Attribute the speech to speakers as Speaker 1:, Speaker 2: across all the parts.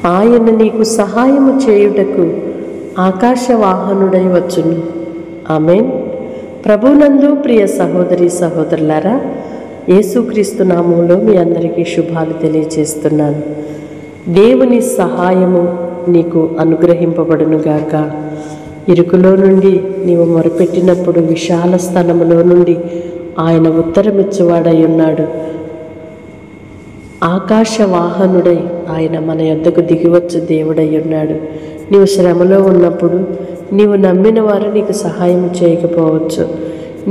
Speaker 1: ఆయన నీకు సహాయము చేయుటకు ఆకాశవాహనుడై వచ్చును. ఆమేన్. ప్రభునందు ప్రియ సహోదరి సహోదరులారా, యేసుక్రీస్తు నామములో మీ అందరికీ శుభాలు తెలియజేస్తున్నాను. దేవుని సహాయము నీకు అనుగ్రహింపబడునుగాక. ఇరుకులో నుండి నీవు మొరపెట్టినప్పుడు విశాల స్థలములో నుండి ఆయన ఉత్తరమిచ్చువాడై ఉన్నాడు. ఆకాశవాహనుడై ఆయన మన యొద్దకు దిగివచ్చు దేవుడై ఉన్నాడు. నీవు శ్రమలో ఉన్నప్పుడు నీవు నమ్మిన వారు నీకు సహాయం చేయకపోవచ్చు.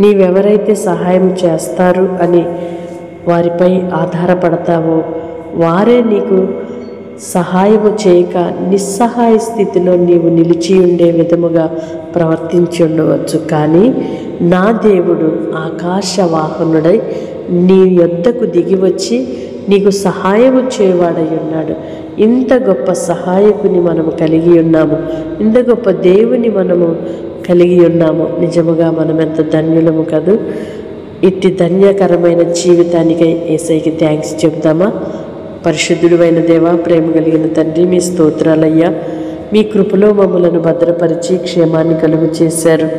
Speaker 1: నీవెవరైతే సహాయం చేస్తారు అని వారిపై ఆధారపడతావో వారే నీకు సహాయము చేయక నిస్సహాయ స్థితిలో నీవు నిలిచి ఉండే విధముగా ప్రవర్తించి ఉండవచ్చు. కానీ నా దేవుడు ఆకాశవాహనుడై నీ యొద్దకు దిగివచ్చి నీకు సహాయము చేయవాడై ఉన్నాడు. ఇంత గొప్ప సహాయకుని మనము కలిగి ఉన్నాము, ఇంత గొప్ప దేవుని మనము కలిగి ఉన్నాము. నిజముగా మనం ఎంత ధన్యులము కదూ. ఇట్టి ధన్యకరమైన జీవితానికై యేసయ్యకి థ్యాంక్స్ చెప్దామా? పరిశుద్ధుడు అయిన దేవా, ప్రేమ కలిగిన తండ్రి, మీ స్తోత్రాలయ్యా. మీ కృపలో మమ్మలను భద్రపరిచి క్షేమాన్ని కలుగు చేశారు.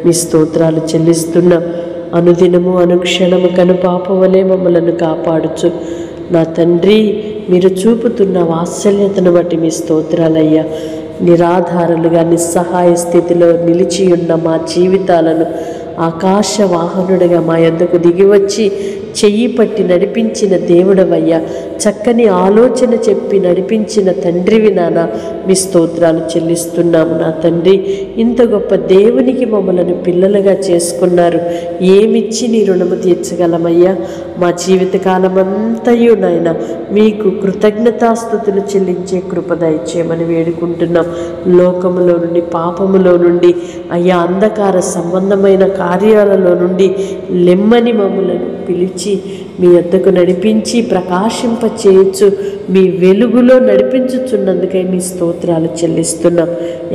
Speaker 1: మీ స్తోత్రాలు చెల్లిస్తున్నాం. అనుదినము అనుక్షణము కనుపాప వలె మమ్మలను కాపాడుచు నా తండ్రి, మీరు చూపుతున్న వాత్సల్యతను బట్టి మీ స్తోత్రాలయ్యా. నిరాధారులుగా నిస్సహాయ స్థితిలో నిలిచి ఉన్న మా జీవితాలను ఆకాశవాహనుడిగా మా యొద్దకు దిగివచ్చి చెయ్యి పట్టి నడిపించిన దేవుడవయ్యా. చక్కని ఆలోచన చెప్పి నడిపించిన తండ్రివి నాన్న, మీ స్తోత్రాలు చెల్లిస్తున్నాము. నా తండ్రి, ఇంత గొప్ప దేవునికి మమ్మల్ని పిల్లలుగా చేసుకున్నారు. ఏమిచ్చి నీ రుణము తీర్చగలమయ్యా? మా జీవితకాలం అంతయు నాయన మీకు కృతజ్ఞతాస్తుతులు చెల్లించే కృప దయచేయమని వేడుకుంటున్నాం. లోకములో నుండి, పాపములో నుండి అయ్యా, అంధకార సంబంధమైన కార్యాలలో నుండి లెమ్మని మమ్మలను పిలిచి మీ యొద్దకు నడిపించి ప్రకాశింపచేయచ్చు మీ వెలుగులో నడిపించుచున్నందుకై మీ స్తోత్రాలు చెల్లిస్తున్నాం.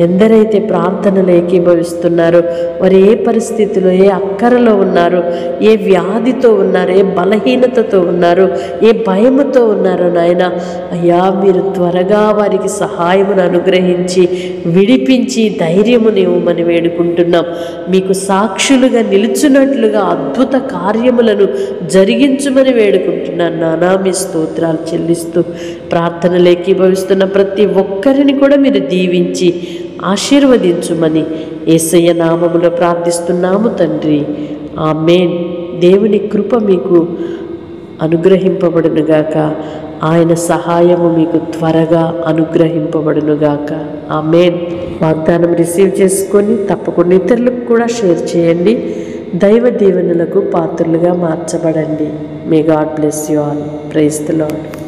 Speaker 1: ఎందరైతే ప్రార్థనలు ఏకీభవిస్తున్నారో వారు ఏ పరిస్థితిలో, ఏ అక్కరలో ఉన్నారో, ఏ వ్యాధితో ఉన్నారో, ఏ బలహీనతతో ఉన్నారో, ఏ భయముతో ఉన్నారో నాయన అయ్యా, మీరు త్వరగా వారికి సహాయమును అనుగ్రహించి విడిపించి ధైర్యమును ఇవ్వమని వేడుకుంటున్నాం. మీకు సాక్షులుగా నిలుచున్నట్లుగా అద్భుత కార్యములను జరిగించుమని వేడుకుంటున్నాను నానా. మీ స్తోత్రాలు చెల్లిస్తూ ప్రార్థనలు ఏకీభవిస్తున్న ప్రతి ఒక్కరిని కూడా మీరు దీవించి ఆశీర్వదించుమని యేసయ్య నామములో ప్రార్థిస్తున్నాము తండ్రి. ఆమేన్. దేవుని కృప మీకు అనుగ్రహింపబడునుగాక. ఆయన సహాయము మీకు త్వరగా అనుగ్రహింపబడునుగాక. ఆమేన్. వాగ్దానం రిసీవ్ చేసుకొని తప్పకుండా ఇతరులకు కూడా షేర్ చేయండి. దైవ దీవెనలకు పాత్రలుగా మార్చబడండి. May God bless you all. Praise the lord.